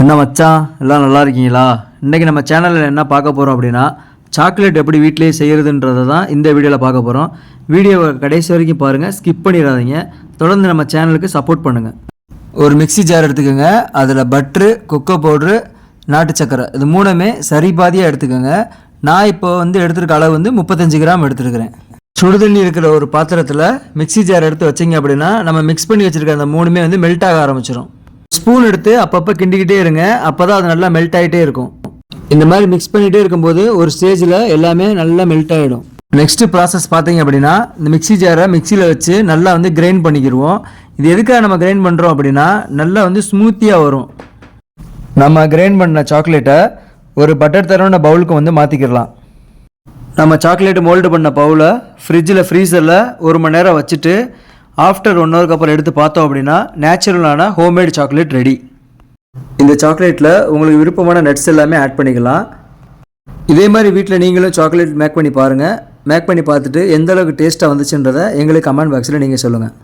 என்ன மச்சான், எல்லாம் நல்லா இருக்கீங்களா? இன்றைக்கி நம்ம சேனலில் என்ன பார்க்க போகிறோம் அப்படின்னா, சாக்லேட் எப்படி வீட்டிலேயே செய்கிறதுன்றதை தான் இந்த வீடியோவில் பார்க்க போகிறோம். வீடியோவை கடைசி வரைக்கும் பாருங்கள், ஸ்கிப் பண்ணிடாதீங்க. தொடர்ந்து நம்ம சேனலுக்கு சப்போர்ட் பண்ணுங்கள். ஒரு மிக்ஸி ஜார் எடுத்துக்கோங்க. அதில் பட்ரு, கொக்கோ பவுட்ரு, நாட்டு சக்கரை இது மூணுமே சரிபாதியாக எடுத்துக்கோங்க. நான் இப்போ எடுத்துருக்க அளவு 35 கிராம் எடுத்துருக்கிறேன். சுடுதண்ணி இருக்கிற ஒரு பாத்திரத்தில் மிக்ஸி ஜார் எடுத்து வச்சிங்க அப்படின்னா நம்ம மிக்ஸ் பண்ணி வச்சுருக்க அந்த மூணுமே மெல்ட் ஆக ஆரம்பிச்சிடும். ஸ்பூன் எடுத்து அப்பப்போ கிண்டிக்கிட்டே இருங்க, அப்போ தான் அது நல்லா மெல்ட் ஆகிட்டே இருக்கும். இந்த மாதிரி மிக்ஸ் பண்ணிகிட்டே இருக்கும்போது ஒரு ஸ்டேஜில் எல்லாமே நல்லா மெல்ட் ஆகிடும். நெக்ஸ்ட்டு ப்ராசஸ் பார்த்தீங்க அப்படின்னா, இந்த மிக்ஸி ஜாரை மிக்சியில் வச்சு நல்லா கிரைண்ட் பண்ணிக்கிடுவோம். இது எதுக்காக நம்ம கிரைண்ட் பண்ணுறோம் அப்படின்னா, நல்லா ஸ்மூத்தியாக வரும். நம்ம கிரைண்ட் பண்ண சாக்லேட்டை ஒரு பட்டர் தரமான பவுலுக்கு மாற்றிக்கிடலாம். நம்ம சாக்லேட்டு மோல்டு பண்ண பவுலை ஃப்ரீசரில் 1 மணி நேரம் வச்சுட்டு ஆஃப்டர் 1 ஹவருக்கு அப்புறம் எடுத்து பார்த்தோம் அப்படின்னா நேச்சுரலான ஹோம்மேட் சாக்லேட் ரெடி. இந்த சாக்லேட்டில் உங்களுக்கு விருப்பமான நட்ஸ் எல்லாமே ஆட் பண்ணிக்கலாம். இதே மாதிரி வீட்டில் நீங்களும் சாக்லேட் மேக் பண்ணி பாருங்கள். மேக் பண்ணி பார்த்துட்டு எந்த அளவுக்கு டேஸ்ட்டாக வந்துச்சுன்றதை எங்களுக்கு கமெண்ட் பாக்ஸில் நீங்கள் சொல்லுங்கள்.